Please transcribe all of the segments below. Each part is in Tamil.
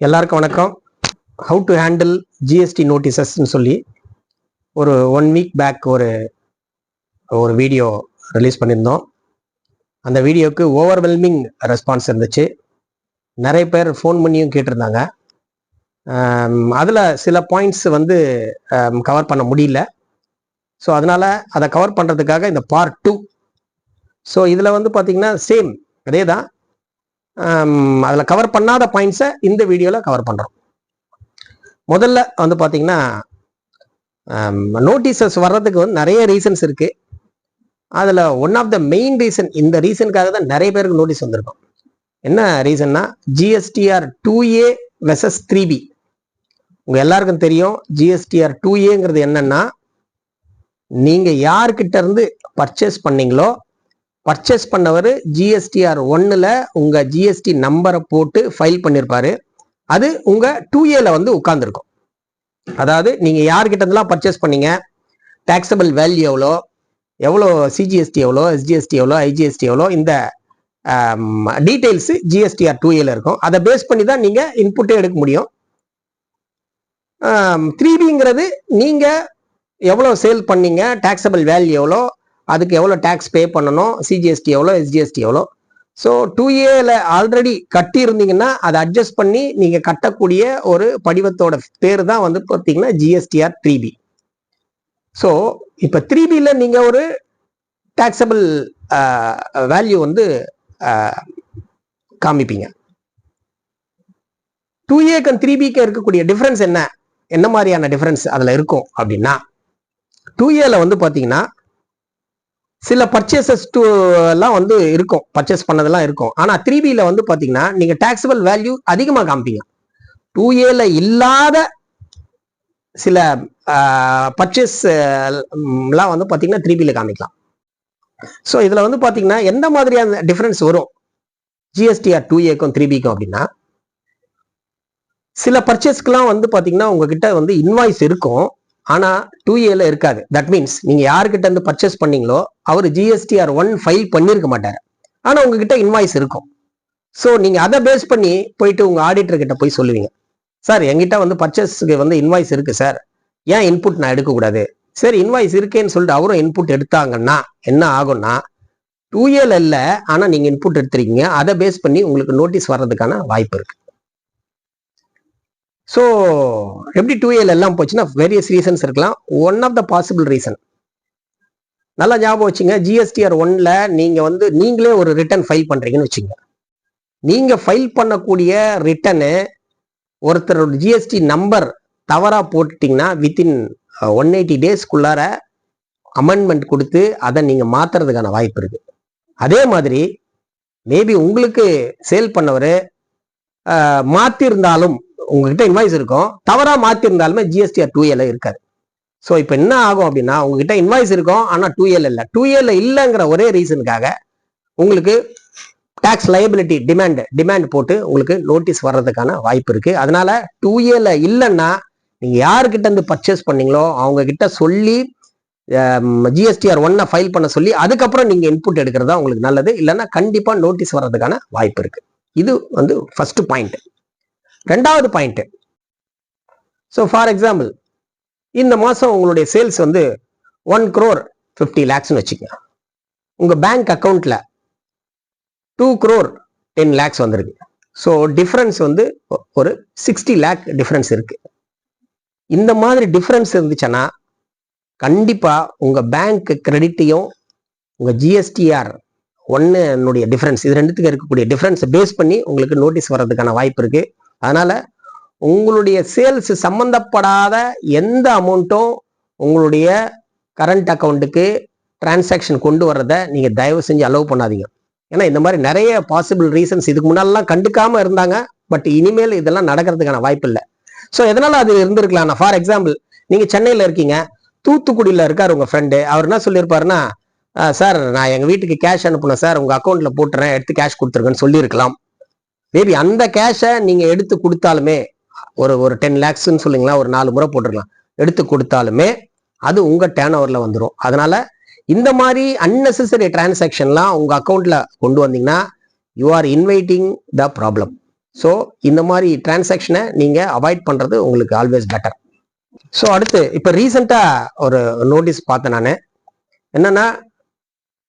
எல்லாருக்கும் வணக்கம். ஹவு டு ஹேண்டில் ஜிஎஸ்டி நோட்டீசஸ்ன்னு சொல்லி ஒரு 1 வீக் பேக் ஒரு வீடியோ ரிலீஸ் பண்ணியிருந்தோம். அந்த வீடியோவுக்கு ஓவர்வெல்மிங் ரெஸ்பான்ஸ் இருந்துச்சு. நிறைய பேர் ஃபோன் பண்ணியும் கேட்டிருந்தாங்க. அதில் சில பாயிண்ட்ஸ் கவர் பண்ண முடியல. ஸோ அதனால் அதை கவர் பண்ணுறதுக்காக இந்த பார்ட் 2. ஸோ இதில் பார்த்தீங்கன்னா சேம் அதே தான். அதில் கவர் பண்ணாத பாயிண்ட்ஸை இந்த வீடியோவில் கவர் பண்ணுறோம். முதல்ல பார்த்தீங்கன்னா நோட்டீசஸ் வர்றதுக்கு நிறைய ரீசன்ஸ் இருக்குது. அதில் one of the main reason, இந்த ரீசனுக்காக தான் நிறைய பேருக்கு நோட்டீஸ் வந்திருக்கும். என்ன ரீசன்னா GSTR 2A வெர்சஸ் 3B. உங்கள் எல்லாருக்கும் தெரியும் GSTR 2Aங்கிறது என்னன்னா, நீங்கள் யார்கிட்ட இருந்து பர்ச்சேஸ் பண்ணீங்களோ பர்ச்சேஸ் பண்ணவர் GSTR 1ல் உங்கள் ஜிஎஸ்டி நம்பரை போட்டு ஃபைல் பண்ணியிருப்பாரு. அது உங்கள் 2Aல உட்காந்துருக்கும். அதாவது நீங்கள் யார்கிட்ட இருந்தெல்லாம் பர்ச்சேஸ் பண்ணீங்க, டாக்ஸபிள் வேல்யூ எவ்வளோ சிஜிஎஸ்டி எவ்வளோ, எஸ்ஜிஎஸ்டி எவ்வளோ, ஐஜிஎஸ்டி எவ்வளோ, இந்த டீட்டெயில்ஸு GSTR 2Aல இருக்கும். அதை பேஸ் பண்ணி தான் நீங்கள் இன்புட்டே எடுக்க முடியும். 3Bங்கிறது நீங்கள் எவ்வளோ சேல் பண்ணீங்க, டாக்ஸபிள் வேல்யூ எவ்வளோ, அதுக்கு எவ்வளோ டேக்ஸ் பே பண்ணணும், சிஜிஎஸ்டி எவ்வளோ, எஸ்ஜிஎஸ்டி எவ்வளோ. ஸோ 2Aல ஆல்ரெடி கட்டி இருந்தீங்கன்னா அதை அட்ஜஸ்ட் பண்ணி நீங்கள் கட்டக்கூடிய ஒரு படிவத்தோட பேர் தான் பார்த்தீங்கன்னா GSTR 3B. ஸோ இப்போ 3Bல நீங்கள் ஒரு டாக்ஸபிள் வேல்யூ காமிப்பீங்க. 2Aக்கும் 3Bக்கும் இருக்கக்கூடிய டிஃப்ரென்ஸ் என்ன மாதிரியான டிஃப்ரென்ஸ் அதில் இருக்கும் அப்படின்னா, 2Aல பார்த்தீங்கன்னா சில பர்ச்சேசஸ் எல்லாம் இருக்கும், பர்ச்சேஸ் பண்ணதெல்லாம் இருக்கும். ஆனால் 3Bல பார்த்தீங்கன்னா நீங்கள் டாக்ஸபிள் வேல்யூ அதிகமாக காமிப்பீங்க. 2Aல இல்லாத சில பர்ச்சேஸ் எல்லாம் பார்த்தீங்கன்னா 3Bல காமிக்கலாம். ஸோ இதில் பார்த்தீங்கன்னா எந்த மாதிரியான டிஃபரன்ஸ் வரும் GSTR 2Aக்கும் 3Bக்கும் அப்படின்னா, சில பர்ச்சேஸ்க்கெல்லாம் பார்த்தீங்கன்னா உங்ககிட்ட இன்வாய்ஸ் இருக்கும், ஆனால் 2Aல இருக்காது. தட் மீன்ஸ் நீங்கள் யாருக்கிட்ட இருந்து பர்ச்சேஸ் பண்ணீங்களோ அவர் GSTR 1 ஃபைல் பண்ணியிருக்க மாட்டார், ஆனால் உங்ககிட்ட இன்வாய்ஸ் இருக்கும். ஸோ நீங்கள் அதை பேஸ் பண்ணி போயிட்டு உங்கள் ஆடிட்டர் கிட்ட போய் சொல்லுவீங்க, சார் எங்கிட்ட பர்ச்சேஸ்க்கு இன்வாய்ஸ் இருக்கு சார், ஏன் இன்புட் நான் எடுக்கக்கூடாது? சரி, இன்வாய்ஸ் இருக்கேன்னு சொல்லிட்டு அவரும் இன்புட் எடுத்தாங்கன்னா என்ன ஆகும்னா, 2Aல இல்லை ஆனால் நீங்கள் இன்புட் எடுத்துருக்கீங்க, அதை பேஸ் பண்ணி உங்களுக்கு நோட்டீஸ் வர்றதுக்கான வாய்ப்பு இருக்கு. ஸோ எப்படி 2Aல எல்லாம் போச்சுன்னா வேரியஸ் ரீசன்ஸ் இருக்கலாம். One of the possible reason நல்லா ஞாபகம் வச்சுங்க, GSTR 1ல நீங்களே ஒரு ரிட்டர்ன் ஃபைல் பண்றீங்கன்னு வச்சுங்க. நீங்க ஃபைல் பண்ணக்கூடிய ரிட்டர்னு ஒருத்தரோட ஜிஎஸ்டி நம்பர் தவறா போட்டுட்டீங்கன்னா வித்தின் 180 டேஸ்க்குள்ளார அமெண்ட்மெண்ட் கொடுத்து அதை நீங்க மாத்துறதுக்கான வாய்ப்பு இருக்கு. அதே மாதிரி மேபி உங்களுக்கு சேல் பண்ணவர் மாத்திருந்தாலும் உங்ககிட்ட இன்வாய்ஸ் இருக்கும், தவறா மாத்திருந்தாலுமே GSTR 2Aல இருக்காது. ஸோ இப்போ என்ன ஆகும் அப்படின்னா, உங்ககிட்ட இன்வாய்ஸ் இருக்கும் ஆனால் 2Aல இல்லை. 2Aல இல்லைங்கிற ஒரே ரீசனுக்காக உங்களுக்கு டாக்ஸ் லைபிலிட்டி டிமாண்ட் போட்டு உங்களுக்கு நோட்டீஸ் வர்றதுக்கான வாய்ப்பு இருக்கு. அதனால 2Aல இல்லைன்னா நீங்க யாருக்கிட்ட இருந்து பர்ச்சேஸ் பண்ணீங்களோ அவங்க கிட்ட சொல்லி GSTR 1 ஃபைல் பண்ண சொல்லி அதுக்கப்புறம் நீங்க இன்புட் எடுக்கிறது தான் உங்களுக்கு நல்லது. இல்லைன்னா கண்டிப்பா நோட்டீஸ் வர்றதுக்கான வாய்ப்பு இருக்கு. இது ஃபர்ஸ்ட் பாயிண்ட். ரெண்டாவது பாயிண்ட், ஸோ ஃபார் எக்ஸாம்பிள் இந்த மாதம் உங்களுடைய சேல்ஸ் 1,50,00,000 வச்சுக்கோங்க. உங்கள் பேங்க் அக்கௌண்ட்டில் 2,10,00,000 வந்திருக்கு. ஸோ டிஃப்ரென்ஸ் ஒரு 60 lakh டிஃப்ரென்ஸ் இருக்கு. இந்த மாதிரி டிஃப்ரென்ஸ் இருந்துச்சுன்னா கண்டிப்பாக உங்கள் பேங்க் கிரெடிட்டையும் உங்கள் GSTR 1 டிஃப்ரென்ஸ், இது ரெண்டுத்துக்கு இருக்கக்கூடிய டிஃப்ரென்ஸை பேஸ் பண்ணி உங்களுக்கு நோட்டீஸ் வர்றதுக்கான வாய்ப்பு இருக்கு. அதனால உங்களுடைய சேல்ஸ் சம்பந்தப்படாத எந்த அமௌண்ட்டும் உங்களுடைய கரண்ட் அக்கௌண்ட்டுக்கு டிரான்சாக்ஷன் கொண்டு வர்றதை நீங்க தயவு செஞ்சு அலோவ் பண்ணாதீங்க. ஏன்னா இந்த மாதிரி நிறைய பாசிபிள் ரீசன்ஸ் இதுக்கு முன்னாலாம் கண்டுக்காம இருந்தாங்க, பட் இனிமேல் இதெல்லாம் நடக்கிறதுக்கான வாய்ப்பு இல்லை. ஸோ எதனால அது இருந்திருக்கலாம்? ஃபார் எக்ஸாம்பிள் நீங்க சென்னையில இருக்கீங்க, தூத்துக்குடியில இருக்காரு உங்க ஃப்ரெண்டு, அவர் என்ன சொல்லியிருப்பாருன்னா, சார் நான் எங்க வீட்டுக்கு கேஷ் அனுப்புனேன் சார், உங்க அக்கௌண்ட்ல போட்டுறேன், எடுத்து கேஷ் கொடுத்துருக்கேன்னு சொல்லியிருக்கலாம். மேபி அந்த கேஷை நீங்க எடுத்து கொடுத்தாலுமே ஒரு 10 lakhsன்னு சொல்லுங்களா, ஒரு 4 முறை போட்டுருக்கலாம், எடுத்து கொடுத்தாலுமே அது உங்க டேர்ன் ஓவர்ல வந்துடும். அதனால இந்த மாதிரி அன்னெசரி டிரான்சாக்ஷன்லாம் உங்க அக்கௌண்ட்ல கொண்டு வந்தீங்கன்னா you are inviting the problem. So இந்த மாதிரி டிரான்சாக்ஷனை நீங்க அவாய்ட் பண்றது உங்களுக்கு ஆல்வேஸ் பெட்டர். ஸோ அடுத்து இப்போ ரீசெண்டா ஒரு நோட்டீஸ் பார்த்தேன் நான். என்னன்னா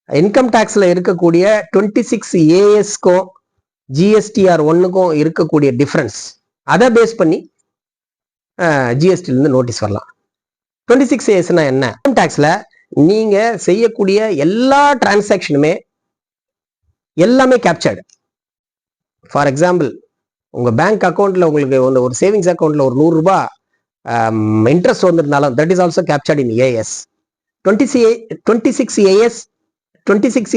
இன்கம் டேக்ஸ்ல இருக்கக்கூடிய 26 ஏஎஸ்க்கும் ஜிஎஸ்டிஆர் 1க்கும் இருக்கக்கூடிய டிஃபரன்ஸ், அதை பேஸ் பண்ணி ஜிஎஸ்டிலேருந்து நோட்டீஸ் வரலாம். 26 ஏஎஸ்னா என்ன? இன்கம் டேக்ஸ்ல நீங்க செய்யக்கூடிய எல்லா டிரான்சாக்ஷனுமே எல்லாமே கேப்சர்டு. ஃபார் எக்ஸாம்பிள், உங்க பேங்க் அக்கௌண்ட்ல உங்களுக்கு ஒரு சேவிங்ஸ் அக்கௌண்ட்ல ஒரு 100 ரூபாய் இன்ட்ரெஸ்ட் வந்திருந்தாலும் that is also captured in as. 26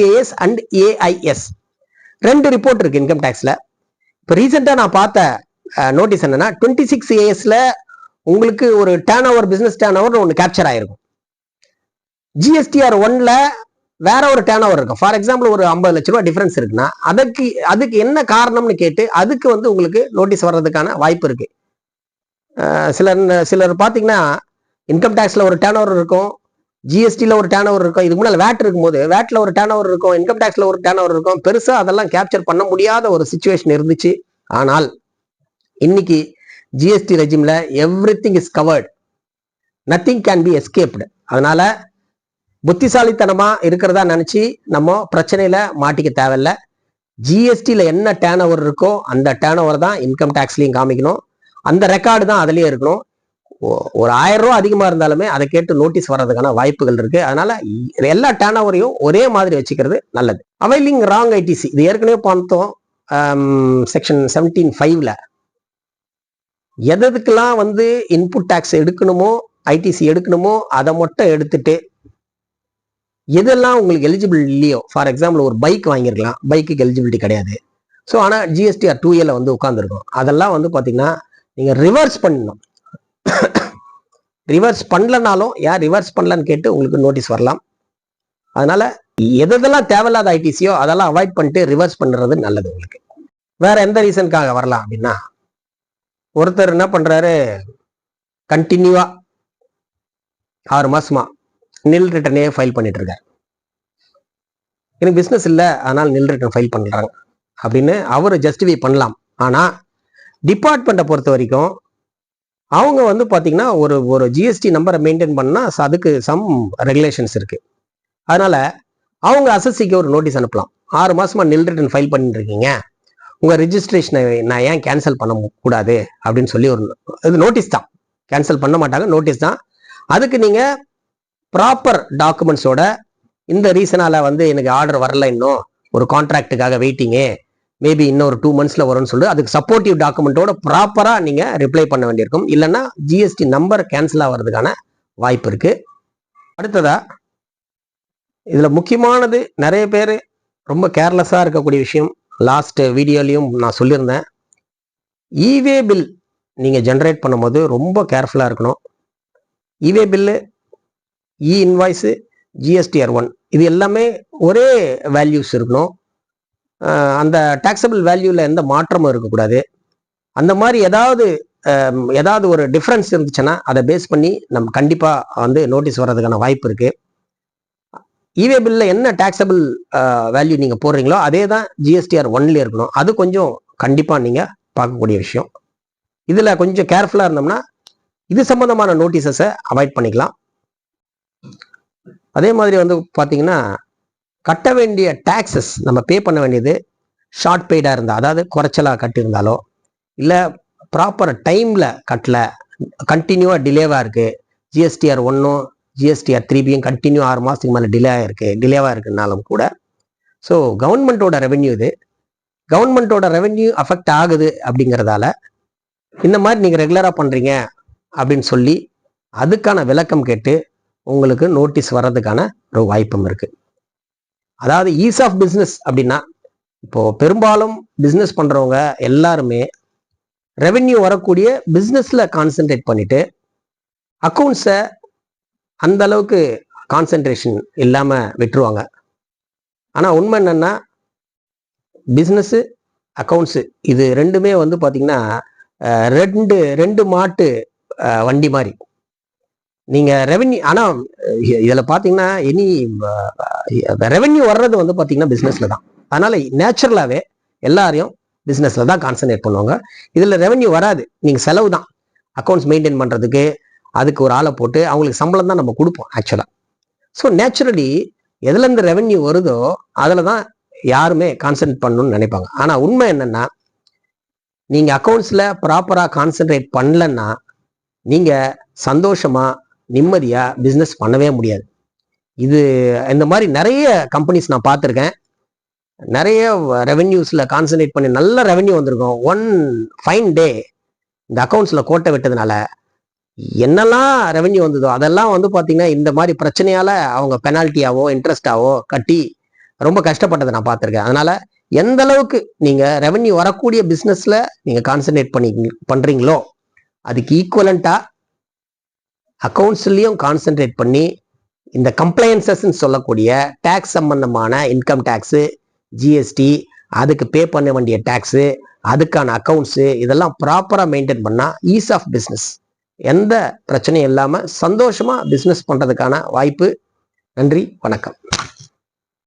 as and AIS ரெண்டு ரிப்போர்ட் இருக்கு இன்கம் டேக்ஸ்ல. இப்போ ரீசெண்டா நான் பார்த்த நோட்டீஸ் என்னன்னா 26 ஏஎஸ்ல உங்களுக்கு ஒரு turn over, business turn over ஒன்று கேப்சர் ஆயிருக்கும். ஜிஎஸ்டிஆர் 1ல வேற ஒரு டர்ன் ஓவர் இருக்கும். ஃபார் எக்ஸாம்பிள் ஒரு 50 லட்ச ரூபாய் டிஃபரன்ஸ் இருக்குன்னா அதுக்கு என்ன காரணம்னு கேட்டு அதுக்கு உங்களுக்கு நோட்டீஸ் வர்றதுக்கான வாய்ப்பு இருக்கு. சிலர் பார்த்தீங்கன்னா இன்கம் டேக்ஸ்ல ஒரு டர்ன் ஓவர் இருக்கும், ஜிஎஸ்டியில் ஒரு டர்ன் ஓவர் இருக்கும். இதுக்கு முன்னாடி வேட் இருக்கும்போது வேட்ல ஒரு டர்ன் ஓவர் இருக்கும், இன்கம் டேக்ஸ்ல ஒரு டர்ன் ஓவர் இருக்கும். பெருசா அதெல்லாம் கேப்சர் பண்ண முடியாத ஒரு சிச்சுவேஷன் இருந்துச்சு. ஆனால் இன்னைக்கு ஜிஎஸ்டி ரெஜிம்ல everything is covered, nothing can be escaped. அதனால புத்திசாலித்தனமா இருக்கிறதா நினைச்சு நம்ம பிரச்சனையில மாட்டிக்க தேவையில்ல. ஜிஎஸ்டியில என்ன டர்ன் ஓவர் இருக்கோ அந்த டர்ன் ஓவர் தான் இன்கம் டேக்ஸ்லயும் காமிக்கணும், அந்த ரெக்கார்டு தான் அதுலயே இருக்கணும். ஒரு 1000 ரூபா அதிகமா இருந்தாலுமே அதை கேட்டு நோட்டீஸ் வர்றதுக்கான வாய்ப்புகள் இருக்கு. அதனால எல்லா டர்ன் ஓவரையும் ஒரே மாதிரி வச்சுக்கிறது நல்லது. அவைலிங் ராங் ஐடிசி, இது ஏற்கனவே பார்த்தோம் செக்ஷன் 17(5)ல. எதுக்கெல்லாம் இன்புட் டேக்ஸ் எடுக்கணுமோ, ஐடிசி எடுக்கணுமோ அதை மட்டும் எடுத்துட்டு எதெல்லாம் உங்களுக்கு எலிஜிபிள் இல்லையோ, ஃபார் எக்ஸாம்பிள் ஒரு பைக் வாங்கியிருக்கலாம், பைக்குக்கு எலிஜிபிலிட்டி கிடையாது. ஸோ ஆனால் ஜிஎஸ்டிஆர் 2A உட்காந்துருக்கும். அதெல்லாம் பார்த்தீங்கன்னா நீங்க ரிவர்ஸ் பண்ணணும். ரிவர்ஸ் பண்ணலனாலும் ரிவர்ஸ் பண்ணலன்னு கேட்டு உங்களுக்கு நோட்டீஸ் வரலாம். அதனால எதெல்லாம் தேவையில்லாத ஐடிசியோ அதெல்லாம் அவாய்ட் பண்ணிட்டு ரிவர்ஸ் பண்றது நல்லது உங்களுக்கு. வேற எந்த ரீசனுக்காக வரலாம் அப்படின்னா, ஒருத்தர் என்ன பண்றாரு, கண்டினியூவா 6 மாசமா நில் ரிட்டர்னே ஃபைல் பண்ணிட்டு இருக்காரு. எனக்கு பிசினஸ் இல்லை அதனால நில் ரிட்டர்ன் ஃபைல் பண்றாங்க அப்படின்னு அவரு ஜஸ்டிஃபை பண்ணலாம். ஆனா டிபார்ட்மெண்ட்டை பொறுத்த வரைக்கும் அவங்க பாத்தீங்கன்னா ஒரு ஜிஎஸ்டி நம்பரை மெயின்டைன் பண்ணா அதுக்கு சம் ரெகுலேஷன்ஸ் இருக்கு. அதனால அவங்க அசஸ்சிக்கு ஒரு நோட்டீஸ் அனுப்பலாம். 6 மாசமா நில் ரிட்டர்ன் ஃபைல் பண்ணிட்டு இருக்கீங்க, உங்க ரிஜிஸ்ட்ரேஷனை நான் ஏன் கேன்சல் பண்ண கூடாது அப்படின்னு சொல்லி இது நோட்டீஸ் தான், கேன்சல் பண்ண மாட்டாங்க, நோட்டீஸ் தான். அதுக்கு நீங்க ப்ராப்பர் டாக்குமெண்ட்ஸோட இந்த ரீசனால எனக்கு ஆர்டர் வரல, இன்னும் ஒரு கான்ட்ராக்டுக்காக வெயிட்டிங்கு, மேபி இன்னும் ஒரு 2 monthsல வரும்னு சொல்லி அதுக்கு சப்போர்ட்டிவ் டாக்குமெண்டோட ப்ராப்பரா நீங்க ரிப்ளை பண்ண வேண்டியிருக்கும். இல்லைன்னா ஜிஎஸ்டி நம்பர் கேன்சல் ஆகிறதுக்கான வாய்ப்பு இருக்கு. அடுத்ததா இதுல முக்கியமானது, நிறைய பேர் ரொம்ப கேர்லெஸ்ஸா இருக்கக்கூடிய விஷயம், லாஸ்ட் வீடியோலையும் நான் சொல்லியிருந்தேன். இவே பில் நீங்க ஜென்ரேட் பண்ணும்போது ரொம்ப கேர்ஃபுல்லா இருக்கணும். இவே பில்லு, இ இன்வாய்ஸு, ஜிஎஸ்டிஆர் 1 இது எல்லாமே ஒரே வேல்யூஸ் இருக்கணும். அந்த டாக்ஸபிள் வேல்யூல எந்த மாற்றமும் இருக்கக்கூடாது. அந்த மாதிரி ஏதாவது ஒரு டிஃப்ரென்ஸ் இருந்துச்சுன்னா அதை பேஸ் பண்ணி நம்ம கண்டிப்பா நோட்டீஸ் வர்றதுக்கான வாய்ப்பு இருக்கு. இவே பில்ல என்ன டாக்ஸபிள் வேல்யூ நீங்க போடுறீங்களோ அதே தான் ஜிஎஸ்டிஆர் 1ல இருக்கணும். அது கொஞ்சம் கண்டிப்பா நீங்க பார்க்கக்கூடிய விஷயம். இதுல கொஞ்சம் கேர்ஃபுல்லா இருந்தோம்னா இது சம்பந்தமான நோட்டீசஸை அவாய்ட் பண்ணிக்கலாம். அதே மாதிரி பாத்தீங்கன்னா கட்ட வேண்டிய டாக்ஸஸ் நம்ம பே பண்ண வேண்டியது ஷார்ட் பெய்டா இருந்தா, அதாவது குறைச்சலா கட்டியிருந்தாலோ இல்லை ப்ராப்பர் டைம்ல கட்டல, கண்டினியூவா டிலேவா இருக்கு, ஜிஎஸ்டிஆர் 1ம் ஜிஎஸ்டிஆர் 3Bயும் கண்டினியூ 6 மாசத்துக்கு மேலே டிலேவா இருக்குனாலும் கூட, ஸோ கவர்மெண்ட்டோட ரெவென்யூ இது, கவர்மெண்ட்டோட ரெவென்யூ அஃபெக்ட் ஆகுது. அப்படிங்கிறதால இந்த மாதிரி நீங்க ரெகுலரா பண்றீங்க அப்படின்னு சொல்லி அதுக்கான விளக்கம் கேட்டு உங்களுக்கு நோட்டீஸ் வர்றதுக்கான ஒரு வாய்ப்பும் இருக்கு. அதாவது ஈஸ் ஆஃப் பிஸ்னஸ் அப்படின்னா, இப்போ பெரும்பாலும் பிஸ்னஸ் பண்றவங்க எல்லாருமே ரெவென்யூ வரக்கூடிய பிஸ்னஸ்ல கான்சென்ட்ரேட் பண்ணிட்டு அக்கௌண்ட்ஸை அந்த அளவுக்கு கான்சென்ட்ரேஷன் இல்லாம விட்டுருவாங்க. ஆனா உண்மை என்னன்னா, பிஸ்னஸ் அக்கௌண்ட்ஸ் இது ரெண்டுமே பாத்தீங்கன்னா ரெண்டு மாட்டு வண்டி மாதிரி. நீங்க ரெவென்யூ, ஆனா இதுல பாத்தீங்கன்னா ரெவென்யூ வர்றது பாத்தீங்கன்னா பிசினஸ்ல தான். அதனால நேச்சுரலாவே எல்லாரையும் பிஸ்னஸில் தான் கான்சன்ட்ரேட் பண்ணுவாங்க. இதில் ரெவென்யூ வராது, நீங்கள் செலவு தான். அக்கௌண்ட்ஸ் மெயின்டைன் பண்ணுறதுக்கு அதுக்கு ஒரு ஆளை போட்டு அவங்களுக்கு சம்பளம் தான் நம்ம கொடுப்போம் ஆக்சுவலாக. ஸோ நேச்சுரலி எதுலேருந்து ரெவென்யூ வருதோ அதில் தான் யாருமே கான்சன்ட்ரேட் பண்ணணும்னு நினைப்பாங்க. ஆனால் உண்மை என்னென்னா, நீங்கள் அக்கௌண்ட்ஸில் ப்ராப்பராக கான்சன்ட்ரேட் பண்ணலன்னா நீங்கள் சந்தோஷமாக நிம்மதியாக பிஸ்னஸ் பண்ணவே முடியாது. இது இந்த மாதிரி நிறைய கம்பெனிஸ் நான் பார்த்துருக்கேன். நிறைய ரெவென்யூஸில் கான்சன்ட்ரேட் பண்ணி நல்ல ரெவென்யூ வந்திருக்கும். ஒன் ஃபைன் டே இந்த அக்கௌண்ட்ஸில் கோட்டை விட்டதுனால என்னெல்லாம் ரெவென்யூ வந்ததோ அதெல்லாம் வந்து பார்த்தீங்கன்னா இந்த மாதிரி பிரச்சனையால் அவங்க பெனால்ட்டியாவோ இன்ட்ரெஸ்டாவோ கட்டி ரொம்ப கஷ்டப்பட்டதை நான் பார்த்துருக்கேன். அதனால எந்த அளவுக்கு நீங்கள் ரெவென்யூ வரக்கூடிய பிஸ்னஸில் நீங்கள் கான்சன்ட்ரேட் பண்ணுறீங்களோ அதுக்கு ஈக்குவலண்ட்டாக அக்கௌண்ட்ஸ்லேயும் கான்சன்ட்ரேட் பண்ணி இந்த கம்ப்ளைன்சஸ்ன்னு சொல்லக்கூடிய டேக்ஸ் சம்பந்தமான இன்கம் டேக்ஸு, ஜிஎஸ்டி, அதுக்கு பே பண்ண வேண்டிய டேக்ஸு, அதுக்கான அக்கௌண்ட்ஸு இதெல்லாம் ப்ராப்பராக மெயின்டைன் பண்ணால் ஈஸ் ஆஃப் பிஸ்னஸ், எந்த பிரச்சனையும் இல்லாமல் சந்தோஷமாக பிஸ்னஸ் பண்ணுறதுக்கான வாய்ப்பு. நன்றி, வணக்கம்.